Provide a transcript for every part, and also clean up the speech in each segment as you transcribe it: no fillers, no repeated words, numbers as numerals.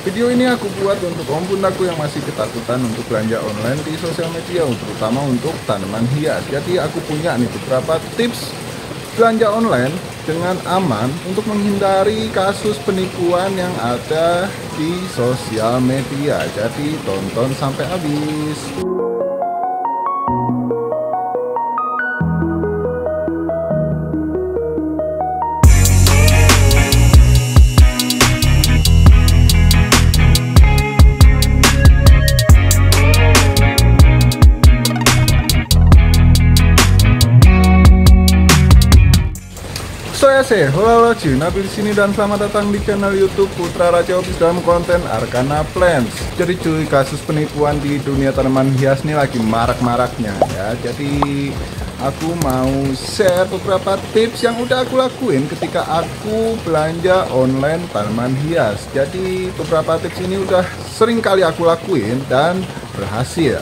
Video ini aku buat untuk om bundaku yang masih ketakutan untuk belanja online di sosial media, terutama untuk tanaman hias. Jadi aku punya nih beberapa tips belanja online dengan aman untuk menghindari kasus penipuan yang ada di sosial media. Jadi tonton sampai habis. Halo Nabil di sini dan selamat datang di channel YouTube Putra Raja Office dalam konten Arcana Plants. Jadi cuy, kasus penipuan di dunia tanaman hias ini lagi marak-maraknya ya. Jadi aku mau share beberapa tips yang udah aku lakuin ketika aku belanja online tanaman hias. Jadi beberapa tips ini udah sering kali aku lakuin dan berhasil.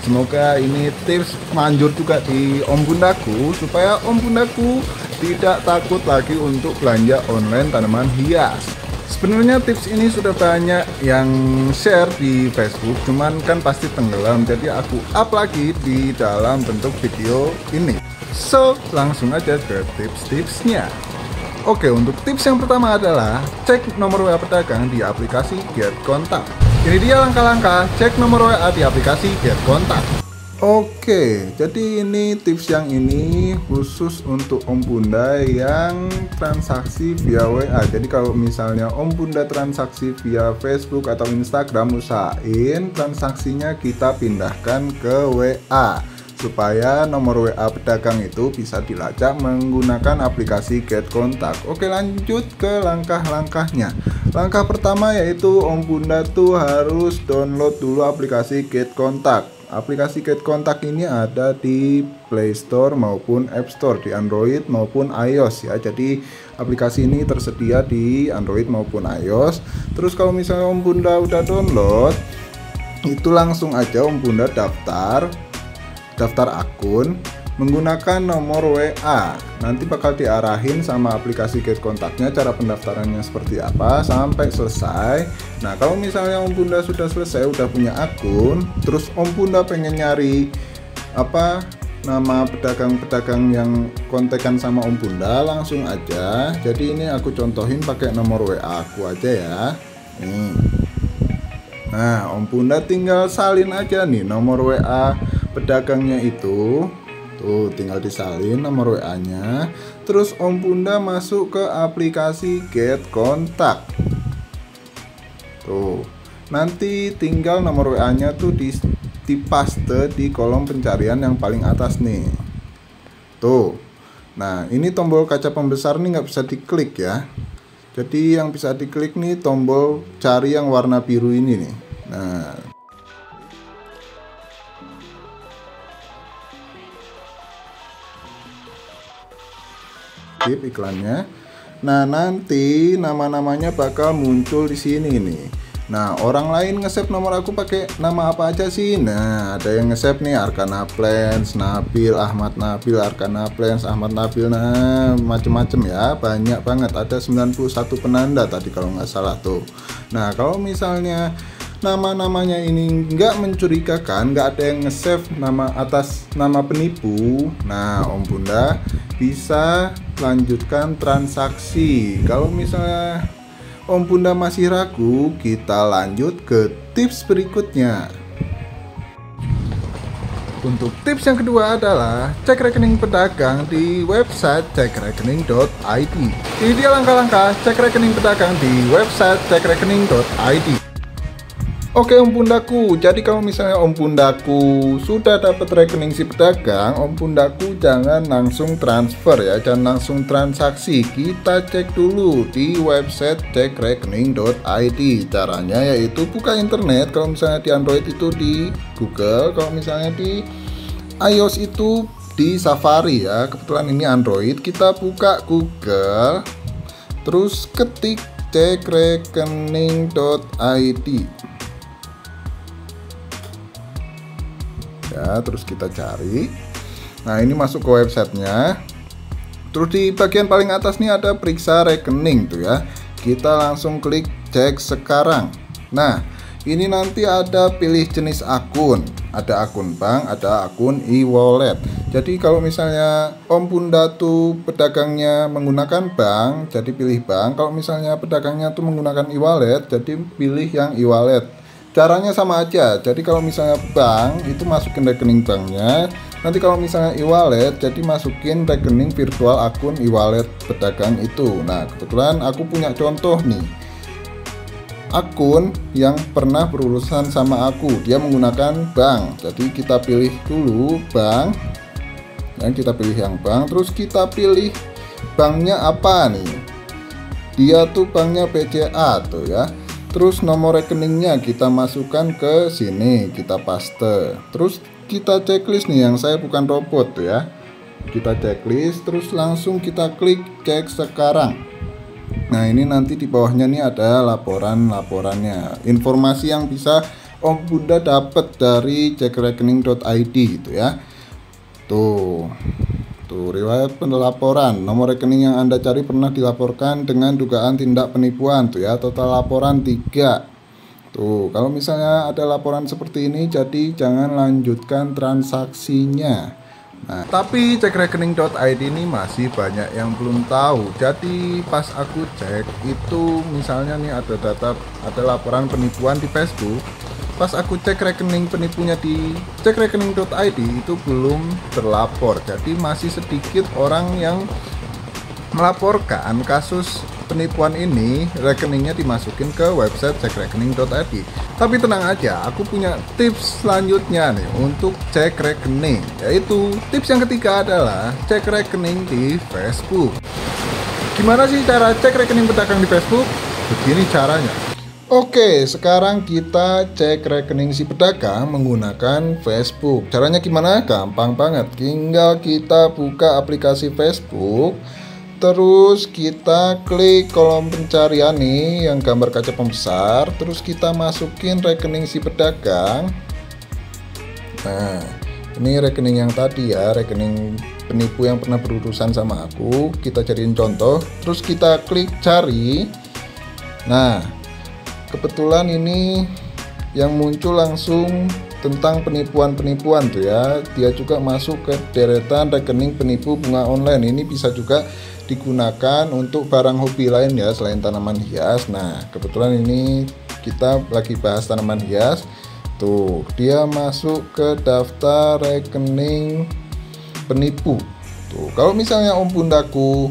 Semoga ini tips manjur juga di om bundaku supaya om bundaku tidak takut lagi untuk belanja online tanaman hias. Sebenarnya tips ini sudah banyak yang share di Facebook, cuman kan pasti tenggelam, jadi aku up lagi di dalam bentuk video ini. So, langsung aja ke tips-tipsnya. Oke, untuk tips yang pertama adalah cek nomor WA pedagang di aplikasi Get Kontak. Ini dia langkah-langkah cek nomor WA di aplikasi Get Kontak. Oke, jadi ini tips yang ini khusus untuk om bunda yang transaksi via WA. Jadi kalau misalnya om bunda transaksi via Facebook atau Instagram, usahain transaksinya kita pindahkan ke WA supaya nomor WA pedagang itu bisa dilacak menggunakan aplikasi Get Kontak. Oke, lanjut ke langkah-langkahnya. Langkah pertama yaitu om bunda tuh harus download dulu aplikasi Get Kontak. Aplikasi Get Kontak ini ada di Play Store maupun App Store, di Android maupun iOS ya. Jadi aplikasi ini tersedia di Android maupun iOS. Terus kalau misalnya om bunda udah download, itu langsung aja om bunda daftar akun menggunakan nomor WA. Nanti bakal diarahin sama aplikasi Get Kontaknya cara pendaftarannya seperti apa sampai selesai. Nah, kalau misalnya om bunda sudah selesai, udah punya akun, terus om bunda pengen nyari nama pedagang-pedagang yang kontekan sama om bunda, langsung aja. Jadi ini aku contohin pakai nomor WA aku aja ya. Nih. Nah, om bunda tinggal salin aja nih nomor WA pedagangnya itu. Tuh, tinggal disalin nomor WA-nya. Terus om bunda masuk ke aplikasi Get Kontak. Tuh, nanti tinggal nomor WA-nya tuh dipaste di kolom pencarian yang paling atas nih. Tuh. Nah, ini tombol kaca pembesar nih nggak bisa diklik ya. Jadi yang bisa diklik nih tombol cari yang warna biru ini nih. Nah, iklannya. Nah, nanti nama-namanya bakal muncul di sini nih. Nah, orang lain nge-save nomor aku pakai nama apa aja sih? Nah, ada yang nge-save nih Arcana Plants, Nabil, Ahmad Nabil, Arcana Plants, Ahmad Nabil. Nah, macem-macem ya, banyak banget. Ada 91 penanda tadi kalau nggak salah tuh. Nah, kalau misalnya nama-namanya ini nggak mencurigakan, nggak ada yang nge-save nama atas nama penipu, nah om bunda bisa lanjutkan transaksi. Kalau misalnya om bunda masih ragu, kita lanjut ke tips berikutnya. Untuk tips yang kedua adalah cek rekening pedagang di website cekrekening.id. Ini dia langkah-langkah cek rekening pedagang di website cekrekening.id. Oke om bundaku, jadi kalau misalnya om bundaku sudah dapat rekening si pedagang, om bundaku jangan langsung transfer ya, jangan langsung transaksi. Kita cek dulu di website cekrekening.id. Caranya yaitu buka internet, kalau misalnya di Android itu di Google, kalau misalnya di iOS itu di Safari ya. Kebetulan ini Android, kita buka Google, terus ketik cekrekening.id. Ya, terus kita cari. Nah, ini masuk ke websitenya. Terus di bagian paling atas nih ada periksa rekening tuh ya. Kita langsung klik cek sekarang. Nah, ini nanti ada pilih jenis akun, ada akun bank, ada akun e-wallet. Jadi kalau misalnya Om Bunda tuh pedagangnya menggunakan bank, jadi pilih bank. Kalau misalnya pedagangnya tuh menggunakan e-wallet, jadi pilih yang e-wallet. Caranya sama aja. Jadi kalau misalnya bank itu masukin rekening banknya, nanti kalau misalnya e-wallet jadi masukin rekening virtual akun e-wallet pedagang itu. Nah, kebetulan aku punya contoh nih, akun yang pernah berurusan sama aku, dia menggunakan bank. Jadi kita pilih dulu bank, dan kita pilih yang bank, terus kita pilih banknya apa nih, dia tuh banknya BCA tuh ya. Terus nomor rekeningnya kita masukkan ke sini, kita paste. Terus kita checklist nih, yang saya bukan robot tuh ya. Kita checklist, terus langsung kita klik cek sekarang. Nah, ini nanti di bawahnya nih ada laporannya, informasi yang bisa Om Bunda dapat dari cekrekening.id gitu ya. Tuh riwayat pelaporan, nomor rekening yang Anda cari pernah dilaporkan dengan dugaan tindak penipuan tuh ya. Total laporan 3. Tuh, kalau misalnya ada laporan seperti ini, jadi jangan lanjutkan transaksinya. Nah, tapi cekrekening.id ini masih banyak yang belum tahu. Jadi pas aku cek itu, misalnya nih ada laporan penipuan di Facebook. Pas aku cek rekening penipunya di cekrekening.id itu belum terlapor. Jadi masih sedikit orang yang melaporkan kasus penipuan ini, rekeningnya dimasukin ke website cekrekening.id. Tapi tenang aja, aku punya tips selanjutnya nih untuk cek rekening, yaitu tips yang ketiga adalah cek rekening di Facebook. Gimana sih cara cek rekening pedagang di Facebook? Begini caranya. Oke, sekarang kita cek rekening si pedagang menggunakan Facebook. Caranya gimana? Gampang banget. Tinggal kita buka aplikasi Facebook, terus kita klik kolom pencarian nih yang gambar kaca pembesar, terus kita masukin rekening si pedagang. Nah, ini rekening yang tadi ya, rekening penipu yang pernah berurusan sama aku. Kita cariin contoh, terus kita klik cari. Nah, kebetulan ini yang muncul langsung tentang penipuan-penipuan tuh ya. Dia juga masuk ke deretan rekening penipu bunga online. Ini bisa juga digunakan untuk barang hobi lain ya selain tanaman hias. Nah, kebetulan ini kita lagi bahas tanaman hias. Tuh, dia masuk ke daftar rekening penipu. Tuh, kalau misalnya Om Bundaku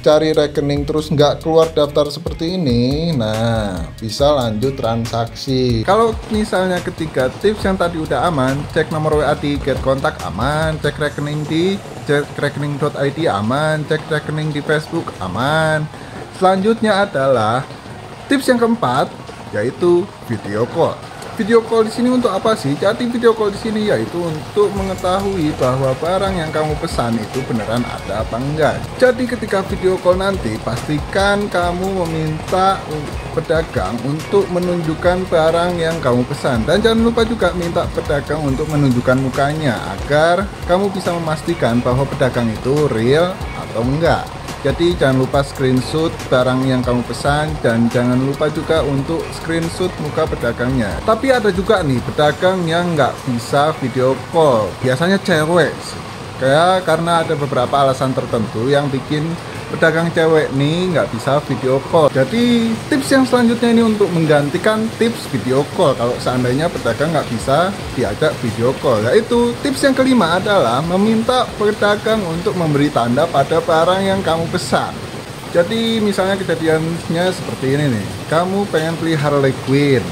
cari rekening terus nggak keluar daftar seperti ini, nah bisa lanjut transaksi. Kalau misalnya ketiga tips yang tadi udah aman, cek nomor WA di get kontak aman, cek rekening di cekrekening.id aman, cek rekening di Facebook aman. Selanjutnya adalah tips yang keempat, yaitu video call. Video call di sini untuk apa sih? Jadi video call di sini yaitu untuk mengetahui bahwa barang yang kamu pesan itu beneran ada apa enggak. Jadi ketika video call nanti pastikan kamu meminta pedagang untuk menunjukkan barang yang kamu pesan, dan jangan lupa juga minta pedagang untuk menunjukkan mukanya agar kamu bisa memastikan bahwa pedagang itu real atau enggak. Jadi jangan lupa screenshot barang yang kamu pesan, dan jangan lupa juga untuk screenshot muka pedagangnya. Tapi ada juga nih pedagang yang nggak bisa video call, biasanya cewek. Karena ada beberapa alasan tertentu yang bikin pedagang cewek nih nggak bisa video call. Jadi tips yang selanjutnya ini untuk menggantikan tips video call kalau seandainya pedagang nggak bisa diajak video call, yaitu tips yang kelima adalah meminta pedagang untuk memberi tanda pada barang yang kamu pesan. Jadi misalnya kejadiannya seperti ini nih, kamu pengen beli Harley Quinn,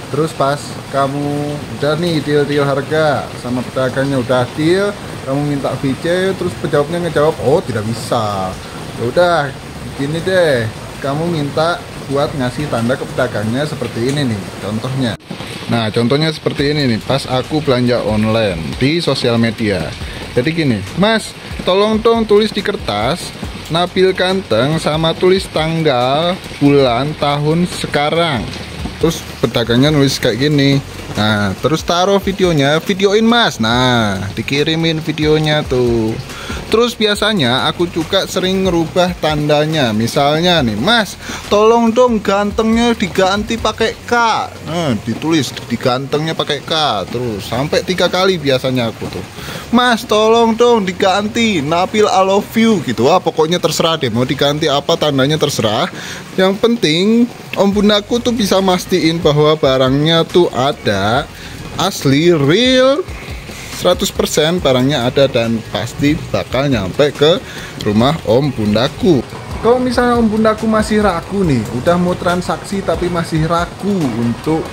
terus pas kamu udah nih deal harga sama pedagangnya, udah deal, kamu minta VC, terus penjawabnya ngejawab oh tidak bisa. Ya udah gini deh, kamu minta buat ngasih tanda ke pedagangnya seperti ini nih contohnya. Nah, contohnya seperti ini nih, pas aku belanja online di sosial media. Jadi gini, Mas, tolong dong tulis di kertas Nabil Ganteng sama tulis tanggal, bulan, tahun sekarang. Terus pedagangnya nulis kayak gini. Nah, terus taruh videonya, videoin Mas. Nah, dikirimin videonya tuh. Terus biasanya aku juga sering ngerubah tandanya. Misalnya nih, Mas, tolong dong gantengnya diganti pakai K. Nah, ditulis digantengnya pakai K. Terus sampai 3 kali biasanya aku tuh. Mas, tolong dong diganti Nabil I love you gitu. Wah, pokoknya terserah deh, mau diganti apa tandanya terserah. Yang penting Om Bundaku tuh bisa mastiin bahwa barangnya tuh ada, asli, real, 100% barangnya ada dan pasti bakal nyampe ke rumah Om Bundaku. Kalau misalnya Om Bundaku masih ragu nih, udah mau transaksi tapi masih ragu untuk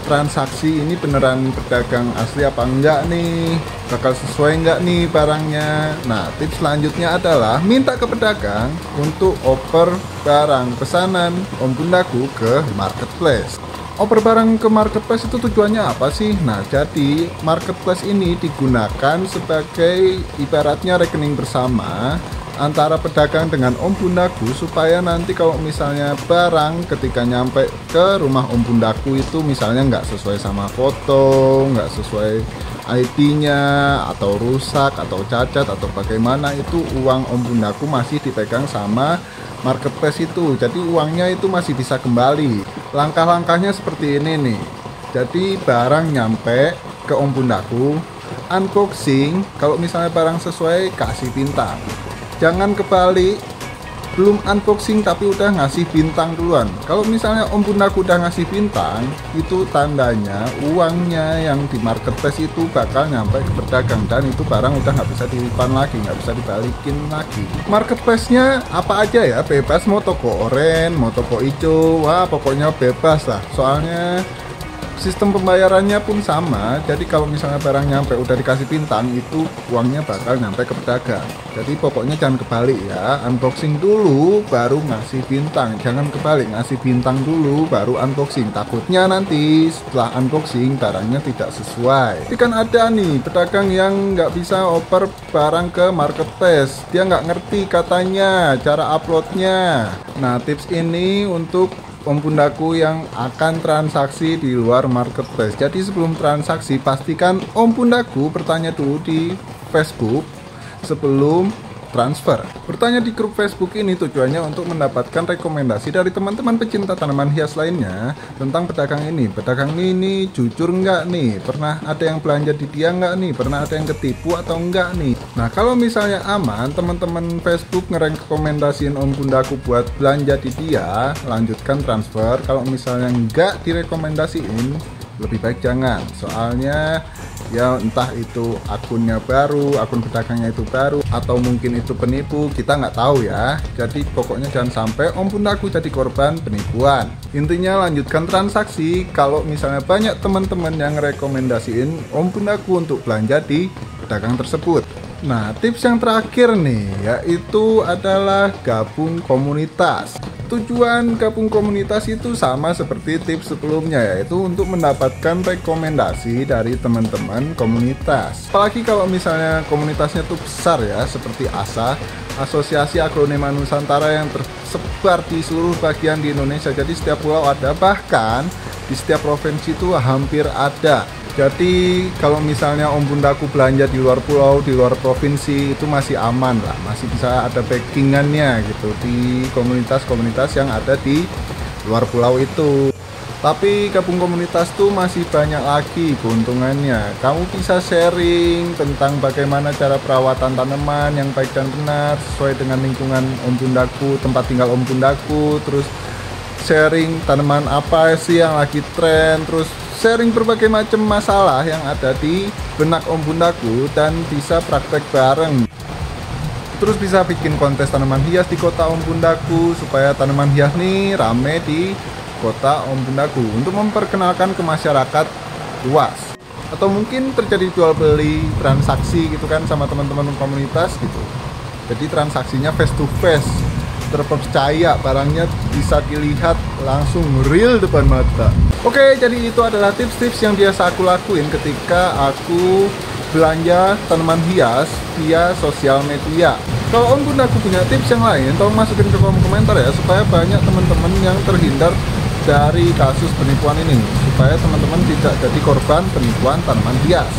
transaksi ini beneran pedagang asli apa enggak nih, bakal sesuai enggak nih barangnya. Nah, tips selanjutnya adalah minta ke pedagang untuk oper barang pesanan Om Bundaku ke marketplace. Oper barang ke marketplace itu tujuannya apa sih? Nah, jadi marketplace ini digunakan sebagai ibaratnya rekening bersama antara pedagang dengan Om Bundaku, supaya nanti kalau misalnya barang ketika nyampe ke rumah Om Bundaku itu misalnya nggak sesuai sama foto, nggak sesuai ID-nya, atau rusak, atau cacat, atau bagaimana, itu uang Om Bundaku masih dipegang sama marketplace itu. Jadi uangnya itu masih bisa kembali. Langkah-langkahnya seperti ini nih. Jadi barang nyampe ke Om Bundaku, unboxing, kalau misalnya barang sesuai kasih bintang. Jangan kebalik, belum unboxing tapi udah ngasih bintang duluan. Kalau misalnya Om Bundaku udah ngasih bintang, itu tandanya uangnya yang di marketplace itu bakal nyampe ke pedagang, dan itu barang udah nggak bisa dilipan lagi, nggak bisa dibalikin lagi. Marketplace-nya apa aja ya, bebas, mau toko oren, mau toko hijau, wah pokoknya bebas lah. Soalnya sistem pembayarannya pun sama. Jadi kalau misalnya barang nyampe udah dikasih bintang, itu uangnya bakal nyampe ke pedagang. Jadi pokoknya jangan kebalik ya, unboxing dulu baru ngasih bintang. Jangan kebalik, ngasih bintang dulu baru unboxing. Takutnya nanti setelah unboxing barangnya tidak sesuai. Tapi kan ada nih pedagang yang nggak bisa oper barang ke marketplace, dia nggak ngerti katanya cara uploadnya. Nah, tips ini untuk Om Bundaku yang akan transaksi di luar marketplace. Jadi sebelum transaksi pastikan Om Bundaku bertanya dulu di Facebook sebelum transfer. Bertanya di grup Facebook ini tujuannya untuk mendapatkan rekomendasi dari teman-teman pecinta tanaman hias lainnya tentang pedagang ini. Pedagang ini jujur nggak nih? Pernah ada yang belanja di dia nggak nih? Pernah ada yang ketipu atau enggak nih? Nah, kalau misalnya aman, teman-teman Facebook ngerekomendasiin Om Bundaku buat belanja di dia, lanjutkan transfer. Kalau misalnya nggak direkomendasiin, lebih baik jangan. Soalnya ya entah itu akunnya baru, akun pedagangnya itu baru, atau mungkin itu penipu, kita nggak tahu ya. Jadi pokoknya jangan sampai Om Bundaku jadi korban penipuan. Intinya lanjutkan transaksi. Kalau misalnya banyak teman-teman yang rekomendasiin Om Bundaku untuk belanja di pedagang tersebut. Nah, tips yang terakhir nih yaitu adalah gabung komunitas. Tujuan gabung komunitas itu sama seperti tips sebelumnya, yaitu untuk mendapatkan rekomendasi dari teman-teman komunitas. Apalagi kalau misalnya komunitasnya tuh besar ya, seperti ASA, Asosiasi Aglonema Nusantara, yang tersebar di seluruh bagian di Indonesia. Jadi setiap pulau ada, bahkan di setiap provinsi itu hampir ada. Jadi kalau misalnya Om Bundaku belanja di luar pulau, di luar provinsi, itu masih aman lah, masih bisa ada backingannya gitu di komunitas-komunitas yang ada di luar pulau itu. Tapi gabung komunitas tuh masih banyak lagi keuntungannya. Kamu bisa sharing tentang bagaimana cara perawatan tanaman yang baik dan benar sesuai dengan lingkungan Om Bundaku, tempat tinggal Om Bundaku. Terus sharing tanaman apa sih yang lagi tren, terus sharing berbagai macam masalah yang ada di benak Om Bundaku, dan bisa praktek bareng. Terus bisa bikin kontes tanaman hias di kota Om Bundaku supaya tanaman hias nih rame di kota Om Bundaku untuk memperkenalkan ke masyarakat luas. Atau mungkin terjadi jual beli transaksi gitu kan sama teman-teman komunitas gitu. Jadi transaksinya face to face, terpercaya, barangnya bisa dilihat langsung real depan mata. Oke, jadi itu adalah tips-tips yang biasa aku lakuin ketika aku belanja tanaman hias via sosial media. Kalau Om Bundaku punya tips yang lain, tolong masukin ke kolom komentar ya, supaya banyak teman-teman yang terhindar dari kasus penipuan ini, supaya teman-teman tidak jadi korban penipuan tanaman hias.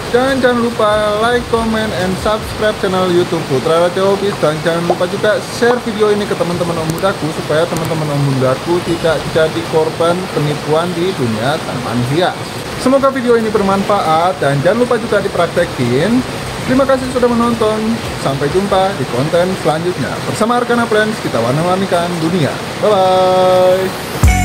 Jangan lupa like, comment, and subscribe channel YouTube Putra Raja Office. Dan jangan lupa juga share video ini ke teman-teman om mudaku, supaya teman-teman om mudaku tidak jadi korban penipuan di dunia tanaman hias. Semoga video ini bermanfaat dan jangan lupa juga dipraktekin. Terima kasih sudah menonton. Sampai jumpa di konten selanjutnya. Bersama Arkana Plans, kita warna-warnikan dunia. Bye-bye.